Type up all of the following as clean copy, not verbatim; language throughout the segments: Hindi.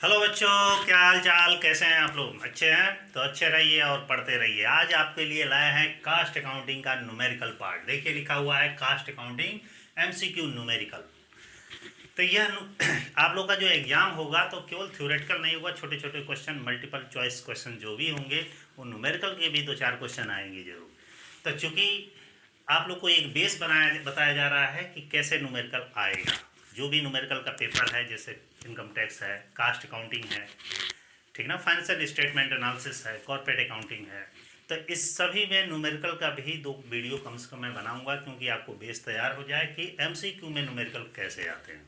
हेलो बच्चों, क्या हाल चाल, कैसे हैं आप लोग? अच्छे हैं तो अच्छे रहिए और पढ़ते रहिए। आज आपके लिए लाए हैं कास्ट अकाउंटिंग का न्यूमेरिकल पार्ट। देखिए लिखा हुआ है कास्ट अकाउंटिंग एमसीक्यू न्यूमेरिकल। तो यह आप लोग का जो एग्जाम होगा तो केवल थ्योरेटिकल नहीं होगा, छोटे छोटे क्वेश्चन, मल्टीपल चॉइस क्वेश्चन जो भी होंगे वो न्यूमेरिकल के भी दो चार क्वेश्चन आएंगे जरूर। तो चूंकि आप लोग को एक बेस बताया जा रहा है कि कैसे न्यूमेरिकल आएगा। जो भी न्यूमेरिकल का पेपर है, जैसे इनकम टैक्स है, कास्ट अकाउंटिंग है, ठीक ना, फाइनेंशियल स्टेटमेंट एनालिसिस है, कॉर्पोरेट अकाउंटिंग है, तो इस सभी में न्यूमेरिकल का भी दो वीडियो कम से कम मैं बनाऊंगा, क्योंकि आपको बेस तैयार हो जाए कि एमसीक्यू में न्यूमेरिकल कैसे आते हैं।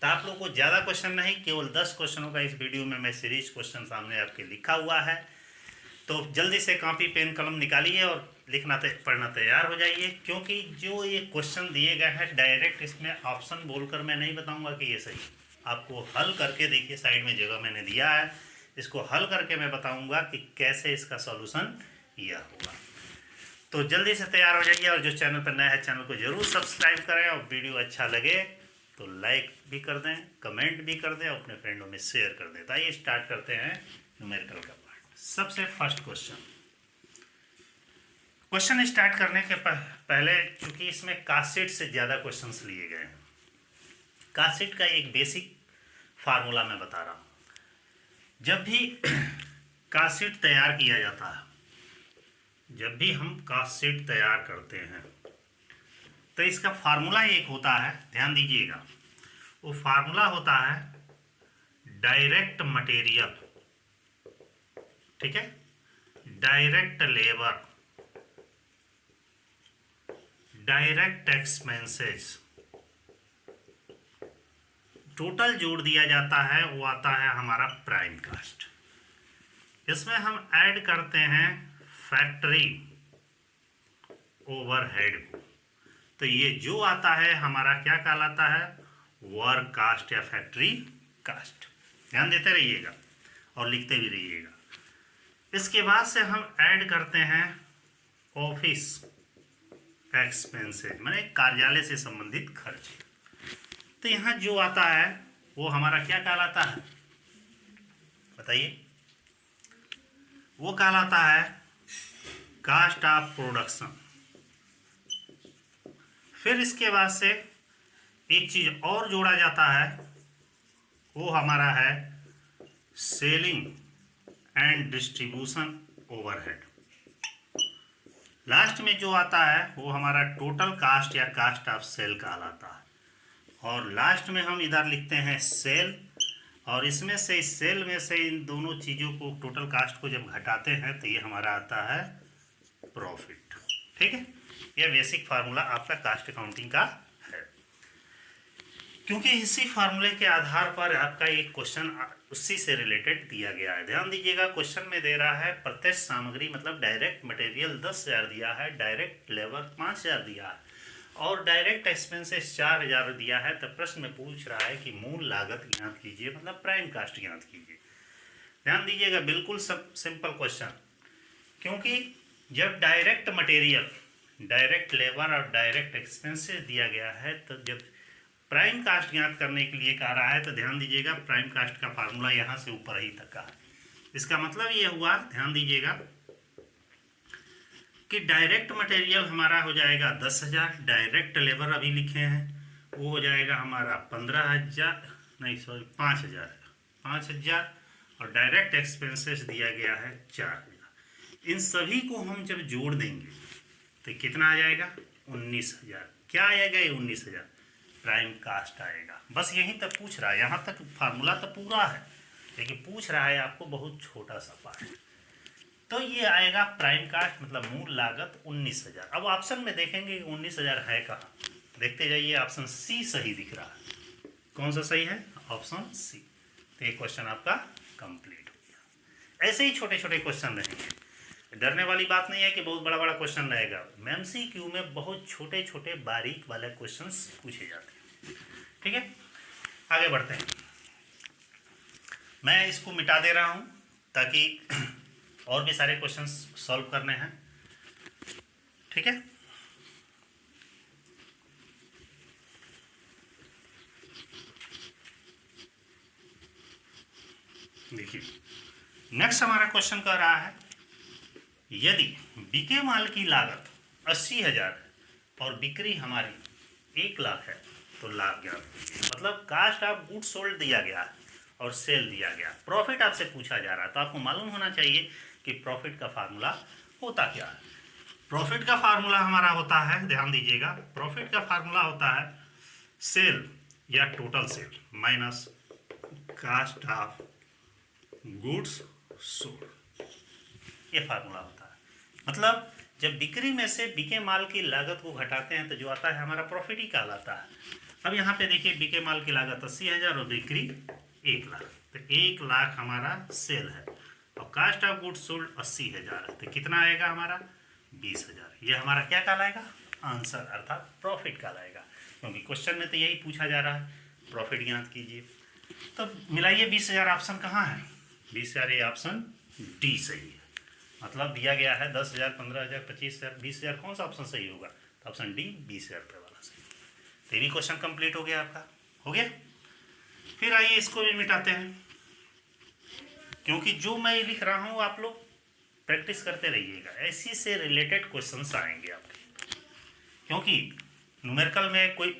तो आप लोग को ज़्यादा क्वेश्चन नहीं, केवल 10 क्वेश्चनों का इस वीडियो में मैं सीरीज क्वेश्चन सामने आपके लिखा हुआ है। तो जल्दी से कॉपी पेन कलम निकालिए और लिखना पढ़ना तैयार हो जाइए, क्योंकि जो ये क्वेश्चन दिए गए हैं डायरेक्ट इसमें ऑप्शन बोलकर मैं नहीं बताऊंगा कि ये सही। आपको हल करके देखिए, साइड में जगह मैंने दिया है, इसको हल करके मैं बताऊंगा कि कैसे इसका सॉल्यूशन यह होगा। तो जल्दी से तैयार हो जाइए, और जो चैनल पर नया है चैनल को जरूर सब्सक्राइब करें, और वीडियो अच्छा लगे तो लाइक भी कर दें, कमेंट भी कर दें, अपने फ्रेंडों में शेयर कर दें। तो आइए स्टार्ट करते हैं न्यूमेरिकल का पार्ट। सबसे फर्स्ट क्वेश्चन स्टार्ट करने के पहले, चूंकि इसमें कास्ट शीट से ज़्यादा क्वेश्चंस लिए गए हैं, कास्ट शीट का एक बेसिक फार्मूला मैं बता रहा हूँ। जब भी कास्ट शीट तैयार किया जाता है, जब भी हम कास्ट शीट तैयार करते हैं, तो इसका फार्मूला एक होता है, ध्यान दीजिएगा। वो फार्मूला होता है डायरेक्ट मटेरियल, ठीक है, direct labour, direct expenses, total जोड़ दिया जाता है, वो आता है हमारा प्राइम कास्ट। इसमें हम ऐड करते हैं फैक्ट्री ओवरहेड को, तो ये जो आता है हमारा क्या कहलाता है, वर्क कास्ट या फैक्ट्री कास्ट। ध्यान देते रहिएगा और लिखते भी रहिएगा। इसके बाद से हम ऐड करते हैं ऑफिस एक्सपेंसेस, माने कार्यालय से संबंधित खर्च। तो यहाँ जो आता है वो हमारा क्या कहलाता है, बताइए? वो कहलाता है कास्ट ऑफ प्रोडक्शन। फिर इसके बाद से एक चीज और जोड़ा जाता है, वो हमारा है selling and distribution overhead. Last में जो आता है वो हमारा टोटल कास्ट या कास्ट ऑफ सेल कहलाता है। और लास्ट में हम इधर लिखते हैं सेल, और इसमें से, इस सेल में से इन दोनों चीज़ों को, टोटल कास्ट को जब घटाते हैं तो ये हमारा आता है प्रॉफिट। ठीक है, यह बेसिक फार्मूला आपका कास्ट अकाउंटिंग का है। क्योंकि इसी फार्मूले के आधार पर आपका एक क्वेश्चन उसी से रिलेटेड दिया गया है। ध्यान दीजिएगा, क्वेश्चन में दे रहा है प्रत्यक्ष सामग्री मतलब डायरेक्ट मटेरियल 10,000 दिया है, डायरेक्ट लेबर 5,000 दिया है, और डायरेक्ट एक्सपेंसेस 4,000 दिया है। तो प्रश्न में पूछ रहा है कि मूल लागत ज्ञात कीजिए, मतलब प्राइम कास्ट ज्ञात कीजिए। ध्यान दीजिएगा, बिल्कुल सब सिंपल क्वेश्चन। क्योंकि जब डायरेक्ट मटेरियल, डायरेक्ट लेबर और डायरेक्ट एक्सपेंसेस दिया गया है, तो जब प्राइम कास्ट ज्ञात करने के लिए कह रहा है, तो ध्यान दीजिएगा प्राइम कास्ट का फार्मूला यहाँ से ऊपर ही तक का है। इसका मतलब ये हुआ, ध्यान दीजिएगा, कि डायरेक्ट मटेरियल हमारा हो जाएगा 10,000, डायरेक्ट लेबर अभी लिखे हैं वो हो जाएगा हमारा 15,000, नहीं सॉरी 5,000, और डायरेक्ट एक्सपेंसेस दिया गया है 4,000। इन सभी को हम जब जोड़ देंगे तो कितना आ जाएगा, 19,000। क्या आएगा ये 19,000? प्राइम कास्ट आएगा। बस यहीं तक पूछ रहा है, यहाँ तक फार्मूला तो पूरा है, लेकिन पूछ रहा है आपको बहुत छोटा सा पार्ट। तो ये आएगा प्राइम कास्ट मतलब मूल लागत 19,000। अब ऑप्शन में देखेंगे कि 19,000 है कहाँ, देखते जाइए, ऑप्शन सी सही दिख रहा है। कौन सा सही है? Option C. तो ये क्वेश्चन आपका कंप्लीट हो गया। ऐसे ही छोटे छोटे क्वेश्चन रहेंगे, डरने वाली बात नहीं है कि बहुत बड़ा बड़ा क्वेश्चन रहेगा। एमसीक्यू में बहुत छोटे छोटे बारीक वाले क्वेश्चंस पूछे जाते हैं। ठीक है, आगे बढ़ते हैं। मैं इसको मिटा दे रहा हूं ताकि और भी सारे क्वेश्चंस सॉल्व करने हैं। ठीक है, देखिए नेक्स्ट हमारा क्वेश्चन कह रहा है, यदि बिके माल की लागत 80,000 है और बिक्री हमारी 1 लाख है तो लाभ क्या? मतलब कास्ट ऑफ गुड सोल्ड दिया गया और सेल दिया गया, प्रॉफिट आपसे पूछा जा रहा है, तो आपको मालूम होना चाहिए कि प्रॉफिट का फार्मूला होता क्या है। प्रॉफिट का फार्मूला हमारा होता है, ध्यान दीजिएगा, प्रॉफिट का फार्मूला होता है सेल या total sale minus cost of goods sold, ये फार्मूला होता है। मतलब जब बिक्री में से बिके माल की लागत को घटाते हैं तो जो आता है हमारा प्रॉफिट ही कहलाता है। अब यहाँ पे देखिए बिके माल की लागत 80,000 और बिक्री 1 लाख, तो 1 लाख हमारा सेल है और कास्ट ऑफ गुड्स सोल्ड 80,000 है, तो कितना आएगा हमारा 20,000। ये हमारा क्या कहलाएगा? आंसर अर्थात प्रॉफिट कहलाएगा, क्योंकि क्वेश्चन में तो यही पूछा जा रहा है, प्रॉफिट ज्ञात कीजिए। तो मिलाइए 20,000 ऑप्शन कहाँ है? 20,000 ये ऑप्शन डी सही है। मतलब दिया गया है 10,000, 15,000, 25,000, 20,000, कौन सा ऑप्शन सही होगा? तो ऑप्शन डी 20,000 रुपये वाला सही। तो ये भी क्वेश्चन कंप्लीट हो गया आपका, हो गया। फिर आइए इसको भी मिटाते हैं, क्योंकि जो मैं लिख रहा हूँ आप लोग प्रैक्टिस करते रहिएगा, ऐसी से रिलेटेड क्वेश्चंस आएंगे आपके, क्योंकि न्यूमेरिकल में कोई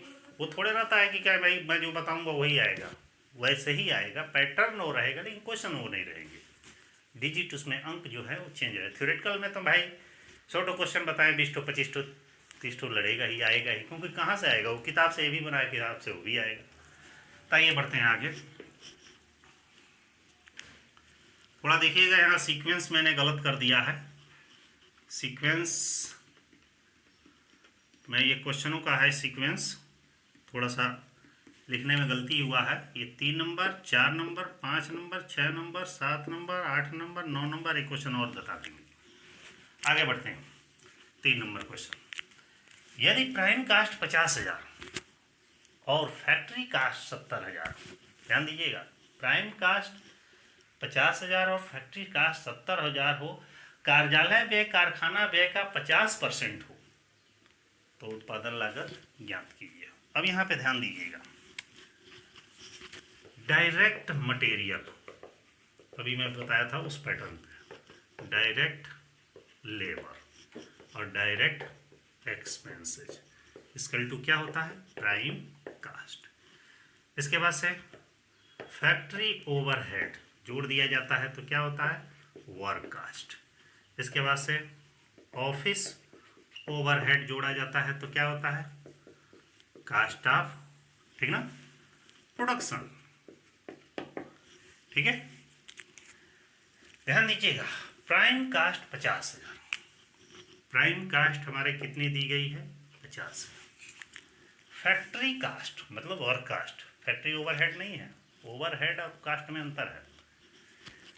वो थोड़े रहता है कि क्या भाई मैं जो बताऊंगा वही आएगा, वैसे ही आएगा, पैटर्न वो रहेगा लेकिन क्वेश्चन वो नहीं रहेंगे, डिजिट उसमें अंक जो है वो चेंज है। थ्योरेटिकल में तो भाई 100 क्वेश्चन बताएं, 20 25 30 लड़ेगा ही, आएगा ही, क्योंकि कहाँ से आएगा? वो किताब से ये भी बनाए, किताब से वो भी आएगा। तो आइए बढ़ते हैं आगे, थोड़ा देखिएगा, यहाँ सीक्वेंस मैंने गलत कर दिया है। सीक्वेंस में ये क्वेश्चनों का है सीक्वेंस, थोड़ा सा लिखने में गलती हुआ है। ये 3 number, 4 number, 5 number, 6 number, 7 number, 8 number, 9 number, एक क्वेश्चन और बता देंगे। आगे बढ़ते हैं, 3 नंबर क्वेश्चन, यदि प्राइम कास्ट 50,000 और फैक्ट्री कास्ट 70,000, ध्यान दीजिएगा, प्राइम कास्ट 50,000 और फैक्ट्री कास्ट 70,000 हो, कार्यालय व्यय कारखाना व्यय का 50% हो, तो उत्पादन लागत ज्ञात कीजिए। अब यहाँ पे ध्यान दीजिएगा, डायरेक्ट मटेरियल, अभी मैं बताया था उस पैटर्न पे, डायरेक्ट लेबर और डायरेक्ट एक्सपेंसेस इसकल टू क्या होता है? Prime cost. इसके बाद से फैक्ट्री ओवरहेड जोड़ दिया जाता है तो क्या होता है? Work cost. इसके बाद से ऑफिस ओवरहेड जोड़ा जाता है तो क्या होता है? कास्ट ऑफ, ठीक ना, प्रोडक्शन, ठीक है। ध्यान दीजिएगा, प्राइम कास्ट 50,000, प्राइम कास्ट हमारे कितनी दी गई है? 50। फैक्ट्री कास्ट मतलब वर्क कास्ट, फैक्ट्री ओवरहेड नहीं है, ओवरहेड और कास्ट में अंतर है।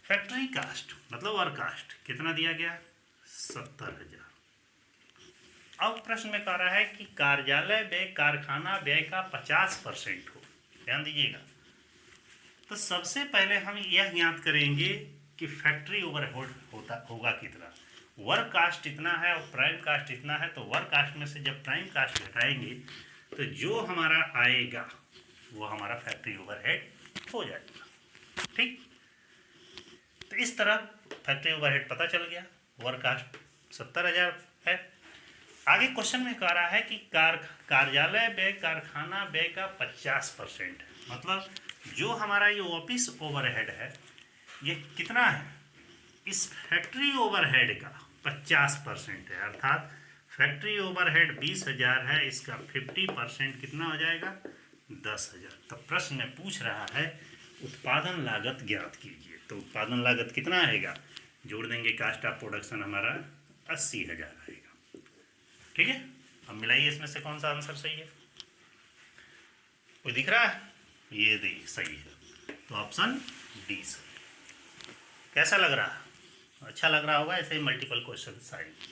फैक्ट्री कास्ट मतलब वर्क कास्ट कितना दिया गया? 70,000। अब प्रश्न में कह रहा है कि कार्यालय व्यय कारखाना व्यय का 50% हो, ध्यान दीजिएगा। तो सबसे पहले हम यह ज्ञात करेंगे कि फैक्ट्री ओवरहेड होगा कितना, वर्क कास्ट इतना है और प्राइम कास्ट इतना है, तो वर्क कास्ट में से जब प्राइम कास्ट घटाएंगे तो जो हमारा आएगा वो हमारा फैक्ट्री ओवरहेड हो जाएगा, ठीक। तो इस तरह फैक्ट्री ओवरहेड पता चल गया, वर्क कास्ट 70,000 है। आगे क्वेश्चन में कह रहा है कि कार्यालय व्यय कारखाना व्यय का 50% है, मतलब जो हमारा ये ऑफिस ओवरहेड है ये कितना है? इस फैक्ट्री ओवरहेड का 50% है, अर्थात फैक्ट्री ओवरहेड 20,000 है, इसका 50% कितना हो जाएगा? 10,000। तो प्रश्न में पूछ रहा है उत्पादन लागत ज्ञात कीजिए, तो उत्पादन लागत कितना आएगा? जोड़ देंगे, कास्ट ऑफ प्रोडक्शन हमारा 80,000 आएगा, ठीक है। अब मिलाइए इसमें से कौन सा आंसर सही है, कोई दिख रहा है? ये दी सही है, तो ऑप्शन डी सही। कैसा लग रहा है? अच्छा लग रहा होगा, ऐसे ही मल्टीपल क्वेश्चन आएंगे।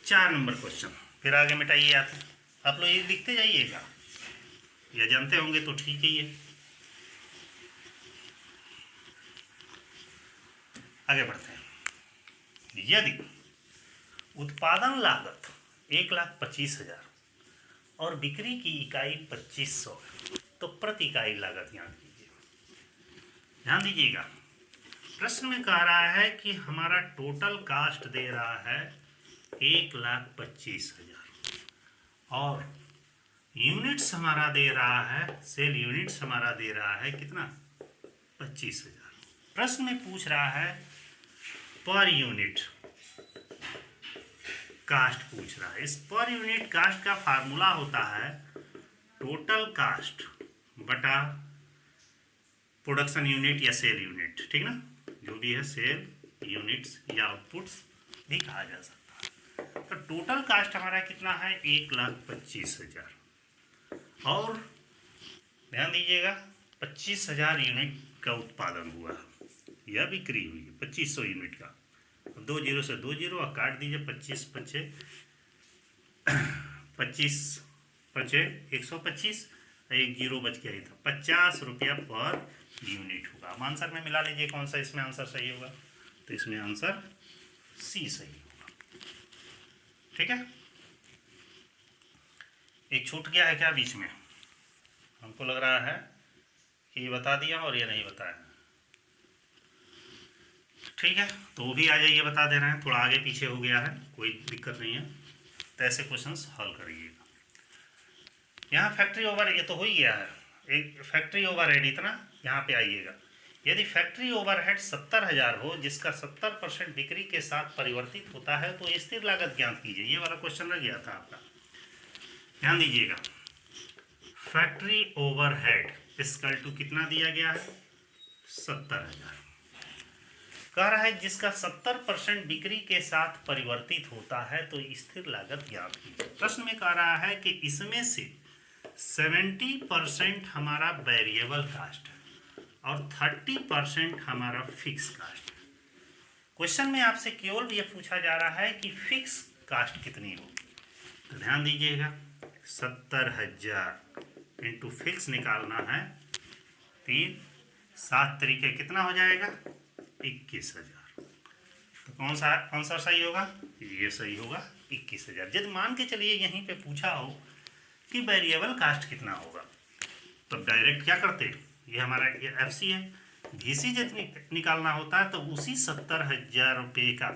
4 नंबर क्वेश्चन, फिर आगे मिटाइए आते हैं, आप लोग ये लिखते जाइएगा, या जानते होंगे तो ठीक ही है। आगे बढ़ते हैं, यदि उत्पादन लागत 1,25,000 और बिक्री की इकाई 2500 है तो प्रति इकाई लागत ज्ञात कीजिए। ध्यान दीजिएगा, प्रश्न में कह रहा है कि हमारा टोटल कास्ट दे रहा है 1,25,000 और यूनिट्स हमारा दे रहा है, सेल यूनिट्स हमारा दे रहा है कितना, 25,000। प्रश्न में पूछ रहा है पर यूनिट कास्ट पूछ रहा है। इस पर यूनिट कास्ट का फार्मूला होता है टोटल कास्ट बटा प्रोडक्शन यूनिट या सेल यूनिट, ठीक ना, जो भी है सेल यूनिट्स या आउटपुट्स भी कहा जा सकता है। तो टोटल कास्ट हमारा कितना है, 1,25,000 और ध्यान दीजिएगा 25,000 यूनिट का उत्पादन हुआ या बिक्री हुई है 2500 यूनिट का। 2 जीरो से 2 जीरो और काट दीजिए 25 पचे 125, एक जीरो बच गया ही था, 50 रुपया पर यूनिट होगा। अब आंसर में मिला लीजिए कौन सा इसमें आंसर सही होगा, तो इसमें आंसर सी सही होगा। ठीक है, एक छूट गया है क्या बीच में, हमको लग रहा है कि ये बता दिया और ये नहीं बताया। ठीक है, तो वो भी आ जाइए, बता दे रहे हैं, थोड़ा आगे पीछे हो गया है, कोई दिक्कत नहीं है, तो ऐसे क्वेश्चंस हल करिएगा। यहाँ फैक्ट्री ओवर, ये तो हो ही गया है, एक फैक्ट्री ओवरहेड इतना, यहाँ पे आइएगा। यदि फैक्ट्री ओवरहेड 70,000 हो जिसका 70% बिक्री के साथ परिवर्तित होता है तो स्थिर लागत ज्ञात कीजिए। ये वाला क्वेश्चन रह गया था आपका, ध्यान दीजिएगा। फैक्ट्री ओवरहेड इसकल टू कितना दिया गया है, 70,000। कह रहा है जिसका 70% बिक्री के साथ परिवर्तित होता है तो स्थिर लागत ज्ञात कीजिए। प्रश्न में कह रहा है कि इसमें से 70% हमारा वेरिएबल कास्ट है और 30% हमारा फिक्स कास्ट है। क्वेश्चन में आपसे केवल ये पूछा जा रहा है कि फिक्स कास्ट कितनी होगी, तो ध्यान दीजिएगा 70,000 इंटू फिक्स निकालना है 3 7 तरीके कितना हो जाएगा, 21,000। तो कौन सा आंसर सही होगा, ये सही होगा 21,000। यदि मान के चलिए यहीं पे पूछा हो कि वेरिएबल कास्ट कितना होगा, तो डायरेक्ट क्या करते, ये हमारा ये एफसी है, VC जब निकालना होता है तो उसी 70,000 रुपये का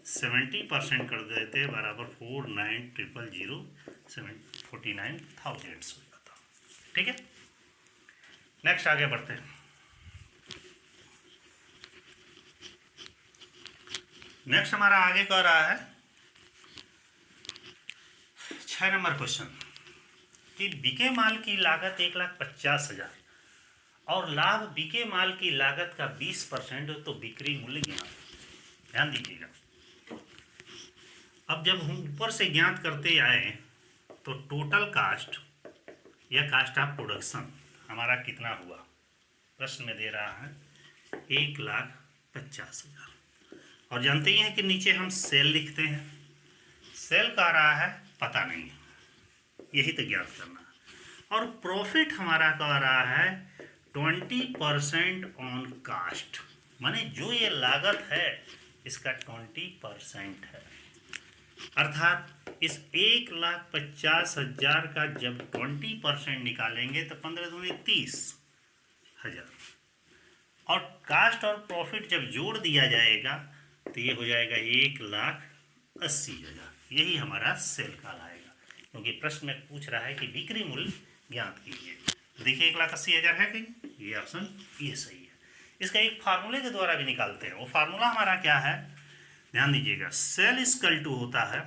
70% कर देते बराबर 49,000 हो जाता। ठीक है, नेक्स्ट आगे बढ़ते हैं। नेक्स्ट हमारा आगे कह रहा है 6 नंबर क्वेश्चन कि बिके माल की लागत 1,50,000 और लाभ बिके माल की लागत का 20% तो बिक्री मूल्य ज्ञात। ध्यान दीजिएगा, अब जब हम ऊपर से ज्ञात करते आए तो टोटल कास्ट या कास्ट ऑफ प्रोडक्शन हमारा कितना हुआ, प्रश्न में दे रहा है 1,50,000 और जानते ही हैं कि नीचे हम सेल लिखते हैं, सेल का रहा है पता नहीं है, यही तो ज्ञात करना है। और प्रॉफिट हमारा कह रहा है 20% ऑन कास्ट, माने जो ये लागत है इसका 20% है। अर्थात इस 1,50,000 का जब 20% निकालेंगे तो 15 दूनी 30,000 और कास्ट और प्रॉफिट जब जोड़ दिया जाएगा तो ये हो जाएगा 1,80,000। यही हमारा सेल कहलाएगा, क्योंकि प्रश्न में पूछ रहा है कि बिक्री मूल्य ज्ञात कीजिए। देखिए 1,80,000 है कि ये ऑप्शन ये सही है। इसका एक फार्मूले के द्वारा भी निकालते हैं, वो फार्मूला हमारा क्या है, ध्यान दीजिएगा। सेल इक्वल टू होता है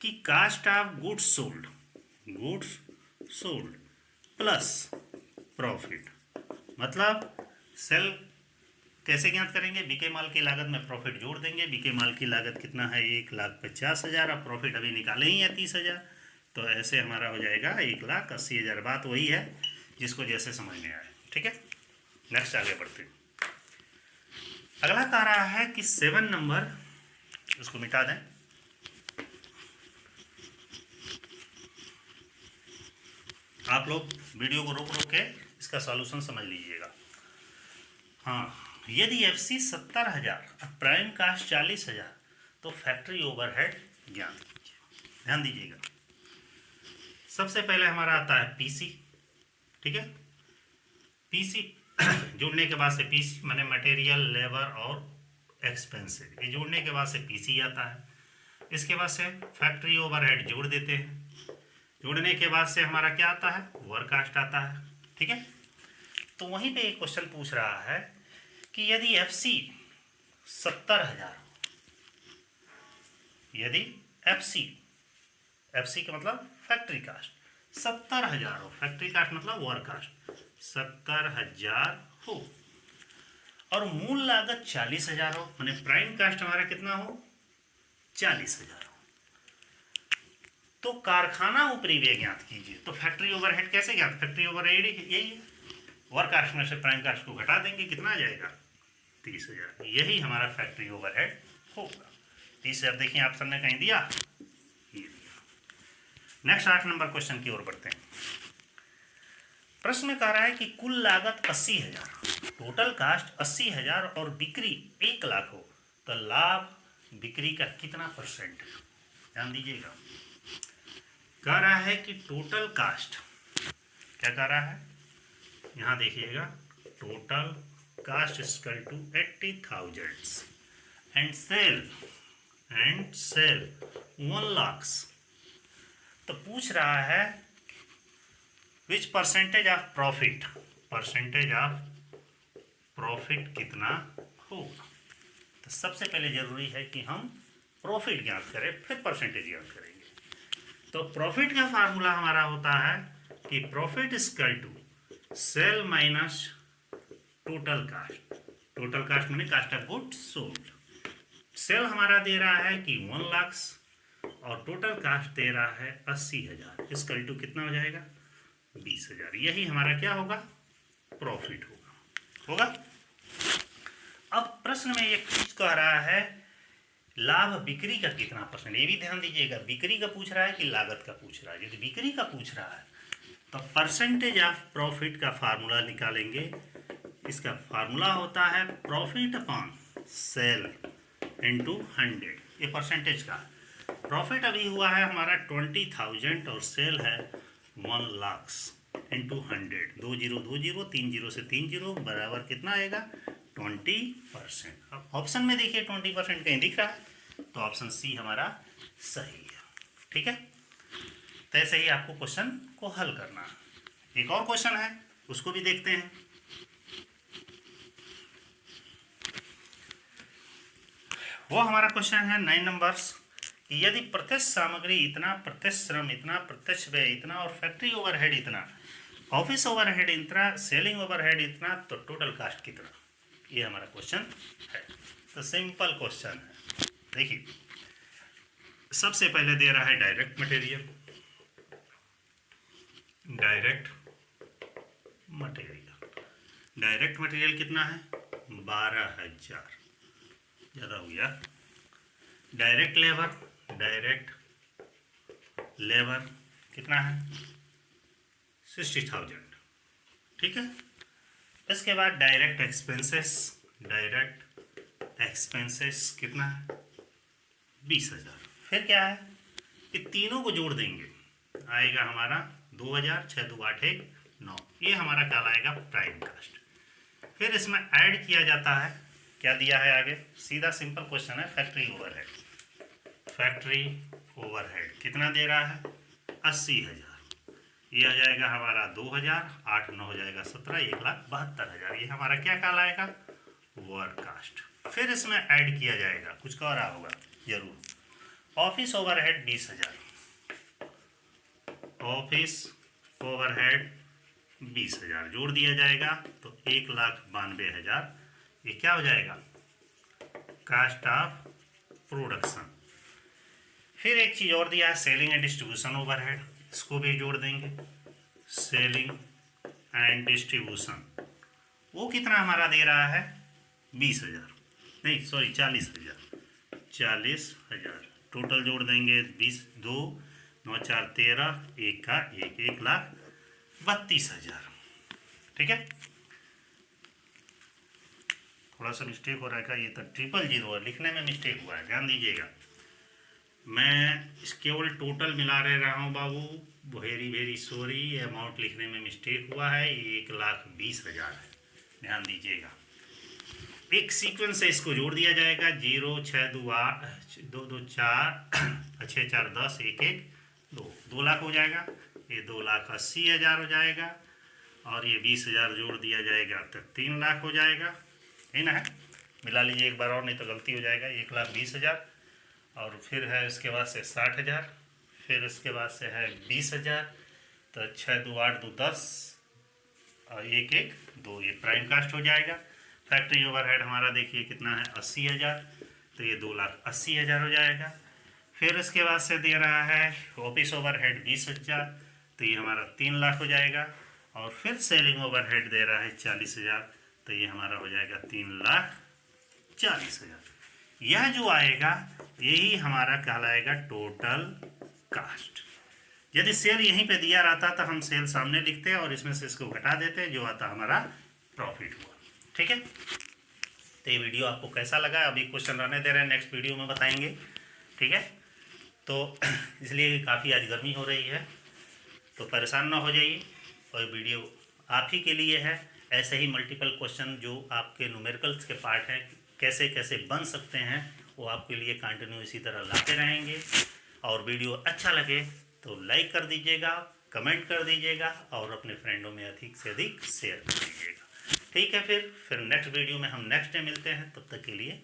कि cost of goods sold plus profit. मतलब सेल कैसे ज्ञात करेंगे, बिके माल की लागत में प्रॉफिट जोड़ देंगे। बिके माल की लागत कितना है, 1,50,000, अब प्रॉफिट अभी निकाले ही है 30,000, तो ऐसे हमारा हो जाएगा 1,80,000। बात वही है जिसको जैसे समझ में आए। ठीक है, नेक्स्ट आगे बढ़ते हैं। अगला कह रहा है कि 7 नंबर, उसको मिटा दें, आप लोग वीडियो को रोक रोक के इसका सॉल्यूशन समझ लीजिएगा। हाँ, यदि एफसी 70,000 और प्राइम कास्ट 40,000 तो फैक्ट्री ओवरहेड ज्ञात कीजिए। ध्यान दीजिएगा, सबसे पहले हमारा आता है पीसी। ठीक है, पीसी जोड़ने के बाद से पीसी माने मटेरियल, लेबर और एक्सपेंसिव, ये जोड़ने के बाद से पीसी आता है। इसके बाद से फैक्ट्री ओवरहेड जोड़ देते हैं, जोड़ने के बाद से हमारा क्या आता है, वर्क कास्ट आता है। ठीक है, तो वहीं पे एक क्वेश्चन पूछ रहा है कि यदि एफसी 70,000, यदि एफसी, एफसी का मतलब फैक्ट्री कास्ट 70,000 हो, फैक्ट्री कास्ट मतलब वर्क कास्ट 70,000 हो, और मूल लागत 40,000 हो, माने प्राइम कास्ट हमारा कितना हो, 40,000 हो, तो कारखाना ऊपरी व्यय ज्ञात कीजिए। तो फैक्ट्री ओवरहेड कैसे ज्ञात, फैक्ट्री ओवरहेड यही है, वर्क कास्ट में से प्राइम कास्ट को घटा देंगे, कितना आ जाएगा, 30,000, यही हमारा फैक्ट्री ओवरहेड होगा। 30,000 देखिए ऑप्शन ने कहीं दिया, ये दिया। नेक्स्ट 8 नंबर क्वेश्चन की ओर बढ़ते हैं। प्रश्न कह रहा है कि कुल लागत 80,000, टोटल कास्ट 80,000 और बिक्री 1,00,000 हो, तो लाभ बिक्री का कितना परसेंट है, ध्यान दीजिएगा। कह रहा है कि टोटल कास्ट, क्या कह रहा है, यहाँ देखिएगा, total cost equal to 80,000 and sale 1,00,000। तो पूछ रहा है which percentage of profit, percentage of profit कितना होगा। तो सबसे पहले जरूरी है कि हम प्रॉफिट ज्ञात करें, फिर परसेंटेज ज्ञात करेंगे। तो प्रॉफिट का फार्मूला हमारा होता है कि profit equal to sale minus total cost, total cost माने cost of goods sold. Sale हमारा दे रहा है कि 1,00,000 और टोटल कास्ट दे रहा है 80,000, इक्वल टू कितना हो जाएगा, 20,000, यही हमारा क्या होगा, प्रॉफिट होगा। अब प्रश्न में एक चीज कह रहा है लाभ बिक्री का कितना परसेंट, ये भी ध्यान दीजिएगा, बिक्री का पूछ रहा है कि लागत का पूछ रहा है। यदि बिक्री का पूछ रहा है तो परसेंटेज ऑफ प्रॉफिट का फार्मूला निकालेंगे। इसका फार्मूला होता है प्रॉफिट अपॉन सेल इंटू 100, ये परसेंटेज का। प्रॉफिट अभी हुआ है हमारा 20,000 और सेल है 1,00,000 इंटू 100, 2 0 2 0, 3 0 से 3 0 बराबर कितना आएगा, 20%। अब ऑप्शन में देखिए 20% कहीं दिख रहा है, तो ऑप्शन सी हमारा सही है। ठीक है, तो ऐसे ही आपको क्वेश्चन को हल करना है। एक और क्वेश्चन है, उसको भी देखते हैं। वो हमारा क्वेश्चन है 9 नंबर्स, कि यदि प्रत्यक्ष सामग्री इतना, प्रत्यक्ष श्रम इतना, प्रत्यक्ष व्यय इतना और फैक्ट्री ओवरहेड इतना, ऑफिस ओवरहेड इतना, सेलिंग ओवरहेड इतना, तो टोटल कास्ट कितना, ये हमारा क्वेश्चन है। तो सिंपल क्वेश्चन है। देखिए सबसे पहले दे रहा है डायरेक्ट मटेरियल, डायरेक्ट मटेरियल कितना है, 12,000, ज़्यादा हो गया। डायरेक्ट लेबर कितना है, 60,000। ठीक है, इसके बाद डायरेक्ट एक्सपेंसेस कितना है, 20,000। फिर क्या है कि तीनों को जोड़ देंगे, आएगा हमारा 2,000, 6 2 8 1 9, ये हमारा कहलाएगा प्राइम कास्ट। फिर इसमें ऐड किया जाता है, क्या दिया है आगे, सीधा सिंपल क्वेश्चन है, फैक्ट्री ओवरहेड कितना दे रहा है, 80,000, ये आ जाएगा हमारा 2,000, 8 9 हो जाएगा 17, 1,72,000, ये हमारा क्या कहलाएगा, वर्क कास्ट। फिर इसमें ऐड किया जाएगा, कुछ कह रहा होगा जरूर, ऑफिस ओवरहेड 20,000, ऑफिस ओवरहेड 20,000 जोड़ दिया जाएगा तो 1,92,000, ये क्या हो जाएगा, कास्ट ऑफ प्रोडक्शन। फिर एक चीज़ और दिया है सेलिंग एंड डिस्ट्रीब्यूशन ओवरहेड, इसको भी जोड़ देंगे, सेलिंग एंड डिस्ट्रीब्यूशन, वो कितना हमारा दे रहा है, 20,000, नहीं सॉरी 40,000, टोटल जोड़ देंगे 20, 2 9 4 13, 1 का 1, 1,32,000। ठीक है, थोड़ा सा मिस्टेक हो रहा है का, ये तो 000 है, लिखने में मिस्टेक हुआ है, ध्यान दीजिएगा। मैं केवल टोटल मिला रहा हूँ बाबू, वेरी वेरी सॉरी, अमाउंट लिखने में मिस्टेक हुआ है, 1,20,000 है। ध्यान दीजिएगा। एक सीक्वेंस से इसको जोड़ दिया जाएगा, 0 6 2 8 2 2 4 6 4 10 1 1 2, 2 लाख हो जाएगा। ये 2,80,000 हो जाएगा और ये 20,000 जोड़ दिया जाएगा तो 3 लाख हो जाएगा, है ना। मिला लीजिए एक बार और, नहीं तो गलती हो जाएगा। 1,20,000 और फिर है इसके बाद से 60,000, फिर इसके बाद से है 20,000, तो 6 2 8 2 10 और 1 1 2, ये प्राइम कास्ट हो जाएगा। फैक्ट्री ओवरहेड हमारा देखिए कितना है, 80,000, तो ये 2,80,000 हो जाएगा। फिर इसके बाद से दे रहा है ऑफिस ओवरहेड 20,000, तो ये हमारा 3 लाख हो जाएगा। और फिर सेलिंग ओवरहेड दे रहा है 40,000, तो ये हमारा हो जाएगा 3,40,000। यह जो आएगा यही हमारा कहलाएगा टोटल कास्ट। यदि सेल यहीं पे दिया रहता तो हम सेल सामने लिखते और इसमें से इसको घटा देते, जो आता हमारा प्रॉफिट हुआ। ठीक है, तो ये वीडियो आपको कैसा लगा, अभी क्वेश्चन रहने दे रहे हैं, नेक्स्ट वीडियो में बताएंगे। ठीक है, तो इसलिए काफ़ी आज गर्मी हो रही है, तो परेशान ना हो जाइए। और वीडियो आप ही के लिए है। ऐसे ही मल्टीपल क्वेश्चन जो आपके न्यूमेरिकल्स के पार्ट हैं कैसे कैसे बन सकते हैं, वो आपके लिए कंटिन्यू इसी तरह लाते रहेंगे। और वीडियो अच्छा लगे तो लाइक कर दीजिएगा, कमेंट कर दीजिएगा और अपने फ्रेंडों में अधिक से अधिक शेयर कर दीजिएगा। ठीक है, फिर नेक्स्ट वीडियो में हम नेक्स्ट डे मिलते हैं, तब तक के लिए